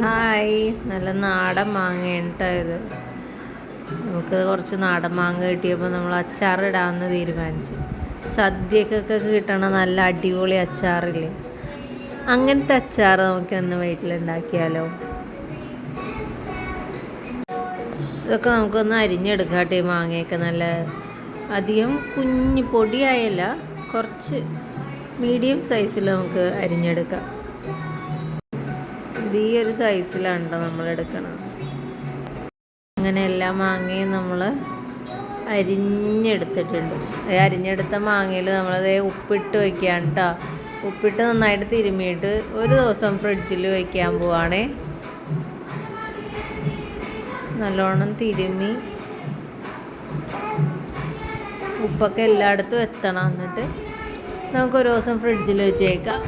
Hi, നല്ല നാടൻ മാങ്ങയാണ് കേട്ടോ ഇത്. നമുക്ക് കുറച്ച് നാടൻ മാങ്ങ കിട്ടിയപ്പോൾ നമ്മൾ അച്ചാറിടാമെന്ന് തീരുമാനിച്ചു. സദ്യക്കൊക്കെ കിട്ടണ നല്ല അടിപൊളി അച്ചാറില്ലേ, അങ്ങനത്തെ അച്ചാർ നമുക്ക് ഇന്ന് വീട്ടിലുണ്ടാക്കിയാലോ. ഇതൊക്കെ നമുക്കൊന്ന് അരിഞ്ഞെടുക്കാം കേട്ടോ. ഈ മാങ്ങയൊക്കെ നല്ല അധികം കുഞ്ഞ് പൊടിയായല്ല, കുറച്ച് മീഡിയം സൈസിൽ നമുക്ക് അരിഞ്ഞെടുക്കാം. ഇത് ഈ ഒരു സൈസിലാണ് നമ്മൾ എടുക്കണം. അങ്ങനെ എല്ലാ മാങ്ങയും നമ്മൾ അരിഞ്ഞെടുത്തിട്ടുണ്ട്. അരിഞ്ഞെടുത്ത മാങ്ങയിൽ നമ്മളത് ഉപ്പിട്ട് വയ്ക്കുകയാണ് കേട്ടോ. ഉപ്പിട്ട് നന്നായിട്ട് തിരുമ്മിയിട്ട് ഒരു ദിവസം ഫ്രിഡ്ജിൽ വയ്ക്കാൻ പോവാണേ. നല്ലോണം തിരുമ്മി ഉപ്പൊക്കെ എല്ലായിടത്തും എത്തണം. എന്നിട്ട് നമുക്കൊരു ദിവസം ഫ്രിഡ്ജിൽ വെച്ചേക്കാം.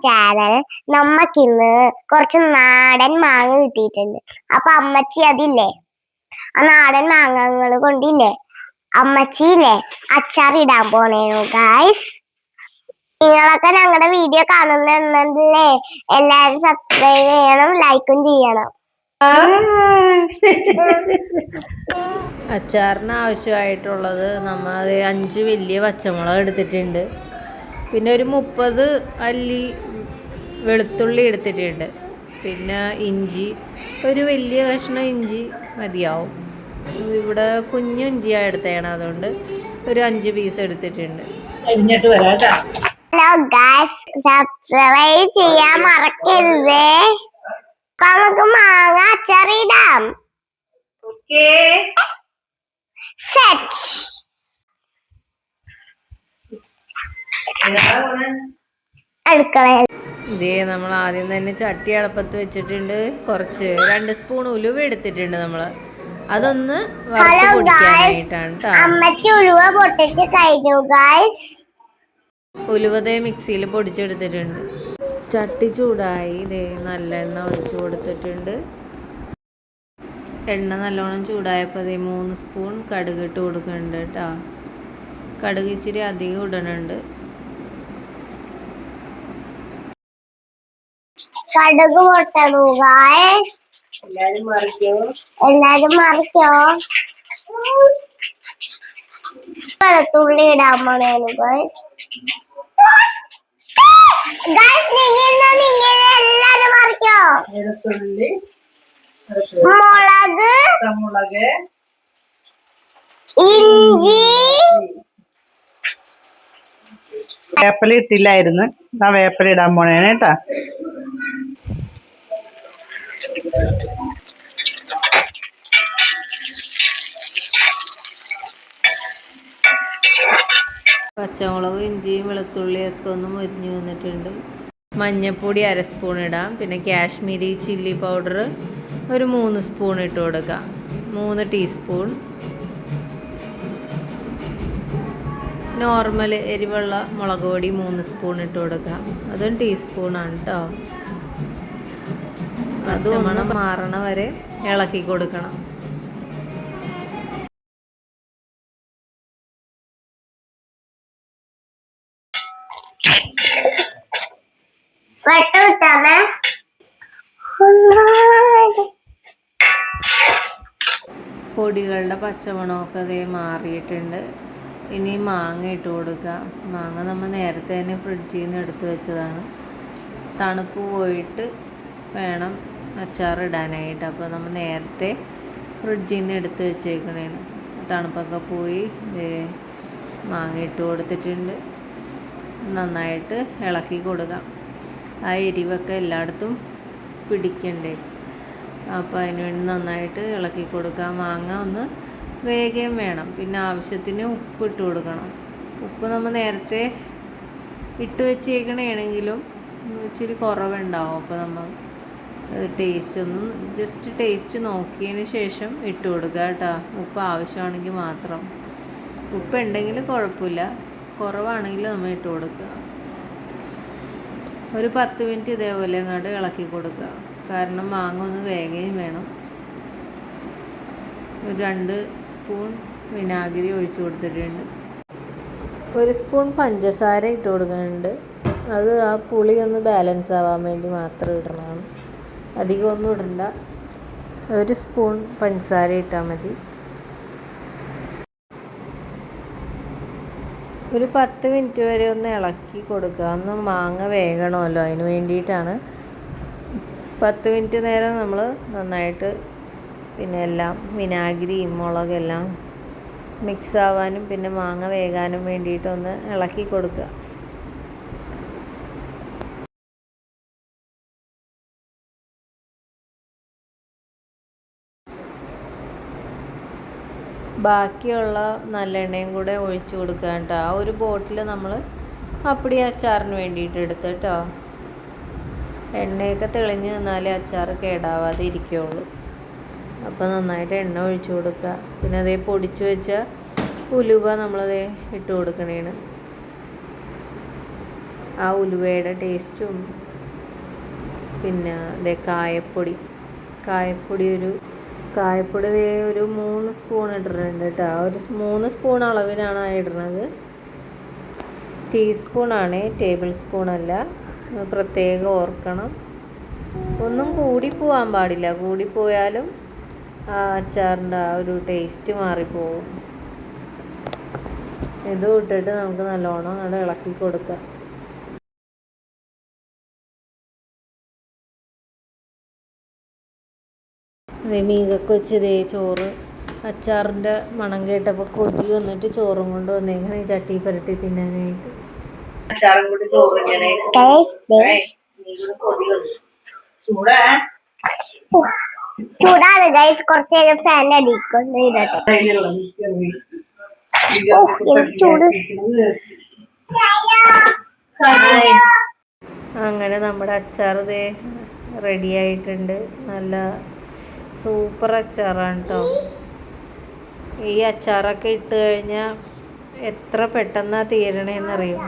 ചാനൽ നമ്മക്കിന്ന് കുറച്ച് നാടൻ മാങ്ങ കിട്ടിയിട്ടുണ്ട്. അപ്പൊ അമ്മച്ചി അതില്ലേ, ആ നാടൻ മാങ്ങകൾ കൊണ്ടില്ലേ അമ്മച്ചിയില്ലേ അച്ചാറിടാൻ പോണേനു ഗായ്സ്. നിങ്ങളൊക്കെ ഞങ്ങളുടെ വീഡിയോ കാണുന്നുണ്ടല്ലേ, എല്ലാരും സബ്സ്ക്രൈബ് ചെയ്യണം, ലൈക്കും ചെയ്യണം. അച്ചാറിന് ആവശ്യമായിട്ടുള്ളത് നമ്മൾ 5 വലിയ പച്ചമുളക് എടുത്തിട്ടുണ്ട്. പിന്നെ ഒരു 30 അല്ലി വെളുത്തുള്ളി എടുത്തിട്ടുണ്ട്. പിന്നെ ഇഞ്ചി, ഒരു വലിയ കഷ്ണം ഇഞ്ചി മതിയാവും. ഇവിടെ കുഞ്ഞു ഇഞ്ചിയാണ് എടുത്തേണം, അതുകൊണ്ട് ഒരു 5 പീസ് എടുത്തിട്ടുണ്ട്. ഹലോ ഗായ്സ്, സബ്സ്ക്രൈബ് ചെയ്യാൻ മറക്കരുതേ. നമുക്ക് മാങ്ങ അച്ചാറിടാം. സെറ്റ്. ഇതേ നമ്മൾ ആദ്യം തന്നെ ചട്ടി അടപ്പത്ത് വെച്ചിട്ടുണ്ട്. കുറച്ച് 2 സ്പൂൺ ഉലുവ എടുത്തിട്ടുണ്ട് നമ്മൾ. അതൊന്ന് വറുത്ത് പൊടിക്കാനായിട്ടാണ് കേട്ടോ. അമ്മച്ചി ഉലുവ പൊട്ടിച്ച് കഴിഞ്ഞു ഗായ്സ്. ഉലുവതേ മിക്സിയിൽ പൊടിച്ചെടുത്തിട്ടുണ്ട്. ചട്ടി ചൂടായി. ഇതേ നല്ലെണ്ണ ഒഴിച്ചു കൊടുത്തിട്ടുണ്ട്. എണ്ണ നല്ലോണം ചൂടായപ്പോൾ അതേ 3 സ്പൂൺ കടുക് ഇട്ട് കൊടുക്കുന്നുണ്ട് കേട്ടോ. കടുക് ഇച്ചിരി അധികം ഇടണുണ്ട്. കടുക് പൊട്ടണു ഗായ്സ്. എല്ലാരും മറിക്കോ. വെളുത്തുള്ളി ഇടാൻ പോണേനു ഗായ്സ്. എല്ലാരും മറിക്കോ. മുളക്, ഇഞ്ചി, വേപ്പല ഇട്ടില്ലായിരുന്നു. ആ വേപ്പല ഇടാൻ പോണേണ് കേട്ടാ. പച്ചമുളകും ഇഞ്ചിയും വെളുത്തുള്ളിയൊക്കെ ഒന്ന് മുരിഞ്ഞു വന്നിട്ടുണ്ട്. മഞ്ഞൾപ്പൊടി 1/2 സ്പൂൺ ഇടാം. പിന്നെ കാശ്മീരി ചില്ലി പൗഡർ ഒരു 3 സ്പൂൺ ഇട്ട് കൊടുക്കാം. 3 ടീസ്പൂൺ. നോർമൽ എരിവുള്ള മുളക് പൊടി 3 സ്പൂൺ ഇട്ട് കൊടുക്കാം. അതും ടീസ്പൂണാണ് കേട്ടോ. പച്ചമണം മാറണ വരെ ഇളക്കി കൊടുക്കണം. പൊടികളുടെ പച്ചമണമൊക്കെ അതേ മാറിയിട്ടുണ്ട്. ഇനി മാങ്ങ ഇട്ട് കൊടുക്കുക. മാങ്ങ നമ്മൾ നേരത്തെ തന്നെ ഫ്രിഡ്ജിൽ നിന്ന് എടുത്ത് വെച്ചതാണ്. തണുപ്പ് പോയിട്ട് വേണം അച്ചാറിടാനായിട്ട്. അപ്പോൾ നമ്മൾ നേരത്തെ ഫ്രിഡ്ജിൽ നിന്ന് എടുത്ത് വെച്ചേക്കണേന്. തണുപ്പൊക്കെ പോയി മാങ്ങ ഇട്ട് കൊടുത്തിട്ടുണ്ട്. നന്നായിട്ട് ഇളക്കി കൊടുക്കാം. ആ എരിവൊക്കെ എല്ലായിടത്തും പിടിക്കണ്ടേ, അപ്പോൾ അതിന് വേണ്ടി നന്നായിട്ട് ഇളക്കി കൊടുക്കാം. മാങ്ങ ഒന്ന് വേഗം വേണം. പിന്നെ ആവശ്യത്തിന് ഉപ്പ് ഇട്ട് കൊടുക്കണം. ഉപ്പ് നമ്മൾ നേരത്തെ ഇട്ട് വെച്ചേക്കണമെങ്കിലും ഇച്ചിരി കുറവുണ്ടാവും. അപ്പോൾ നമ്മൾ ജസ്റ്റ് ടേസ്റ്റ് നോക്കിയതിന് ശേഷം ഇട്ട് കൊടുക്കുക കേട്ടോ. ഉപ്പ് ആവശ്യമാണെങ്കിൽ മാത്രം. ഉപ്പ് ഉണ്ടെങ്കിൽ കുഴപ്പമില്ല, കുറവാണെങ്കിൽ നമ്മൾ ഇട്ട് കൊടുക്കുക. ഒരു 10 മിനിറ്റ് ഇതേപോലെ അങ്ങോട്ട് ഇളക്കി കൊടുക്കുക. കാരണം മാങ്ങ ഒന്ന് വേഗം വേണം. ഒരു 2 സ്പൂൺ വിനാഗിരി ഒഴിച്ച് കൊടുത്തിട്ടുണ്ട്. 1 സ്പൂൺ പഞ്ചസാര ഇട്ട് കൊടുക്കുന്നുണ്ട്. അത് ആ പുളി ഒന്ന് ബാലൻസ് ആവാൻ വേണ്ടി മാത്രം ഇടണതാണ്. അധികം ഒന്നും ഇടണ്ട. ഒരു സ്പൂൺ പഞ്ചസാര ഇട്ടാൽ മതി. ഒരു 10 മിനിറ്റ് വരെ ഒന്ന് ഇളക്കി കൊടുക്കുക. ഒന്ന് മാങ്ങ വേകണമല്ലോ, അതിന് വേണ്ടിയിട്ടാണ്. 10 മിനിറ്റ് നേരം നമ്മൾ നന്നായിട്ട് പിന്നെ എല്ലാം വിനാഗിരിയും മുളകെല്ലാം മിക്സ് ആവാനും പിന്നെ മാങ്ങ വേകാനും വേണ്ടിയിട്ടൊന്ന് ഇളക്കി കൊടുക്കുക. ബാക്കിയുള്ള നല്ലെണ്ണയും കൂടെ ഒഴിച്ചു കൊടുക്കുക കേട്ടോ. ആ ഒരു ബോട്ടിൽ നമ്മൾ അപ്പടി അച്ചാറിന് വേണ്ടിയിട്ട് എടുത്ത് കേട്ടോ. എണ്ണയൊക്കെ തെളിഞ്ഞ് നിന്നാലേ അച്ചാർ കേടാവാതെ ഇരിക്കുകയുള്ളൂ. അപ്പോൾ നന്നായിട്ട് എണ്ണ ഒഴിച്ചു കൊടുക്കുക. പിന്നെ അതേ പൊടിച്ച് വെച്ച ഉലുവ നമ്മളതേ ഇട്ട് കൊടുക്കണേണ്. ആ ഉലുവയുടെ ടേസ്റ്റും പിന്നെ അതേ കായപ്പൊടി ഒരു 3 സ്പൂൺ ഇട്ടിട്ടുണ്ട് കേട്ടോ. ഒരു 3 സ്പൂൺ അളവിനാണ് ഇടുന്നത്. ടീസ്പൂണാണ്, ടേബിൾ സ്പൂണല്ല. പ്രത്യേകം ഓർക്കണം. ഒന്നും കൂടിപ്പോവാൻ പാടില്ല. കൂടിപ്പോയാലും ആ അച്ചാറിൻ്റെ ആ ഒരു ടേസ്റ്റ് മാറിപ്പോവും. ഇത് ഇട്ടിട്ട് നമുക്ക് നല്ലോണം അവിടെ ഇളക്കി കൊടുക്കാം. അതേ മീനൊക്കെ വെച്ച് ചോറ് അച്ചാറിൻ്റെ മണം കേട്ടപ്പോൾ കൊതി വന്നിട്ട് ചോറും കൊണ്ട് വന്നേക്കണേ ചട്ടി പുരട്ടി തിന്നാനായിട്ട്. ചൂടാണ് ഗൈസ്. കുറച്ച് നേരം ഫാൻ അടിക്കൊണ്ട് ഇടട്ടെ. ചൂട്. അങ്ങനെ നമ്മുടെ അച്ചാർ ദേ റെഡി ആയിട്ടുണ്ട്. നല്ല സൂപ്പർ അച്ചാറാണ് കേട്ടോ. ഈ അച്ചാറൊക്കെ ഇട്ട് കഴിഞ്ഞാൽ എത്ര പെട്ടെന്നാണ് തീരണേന്നറിയോ.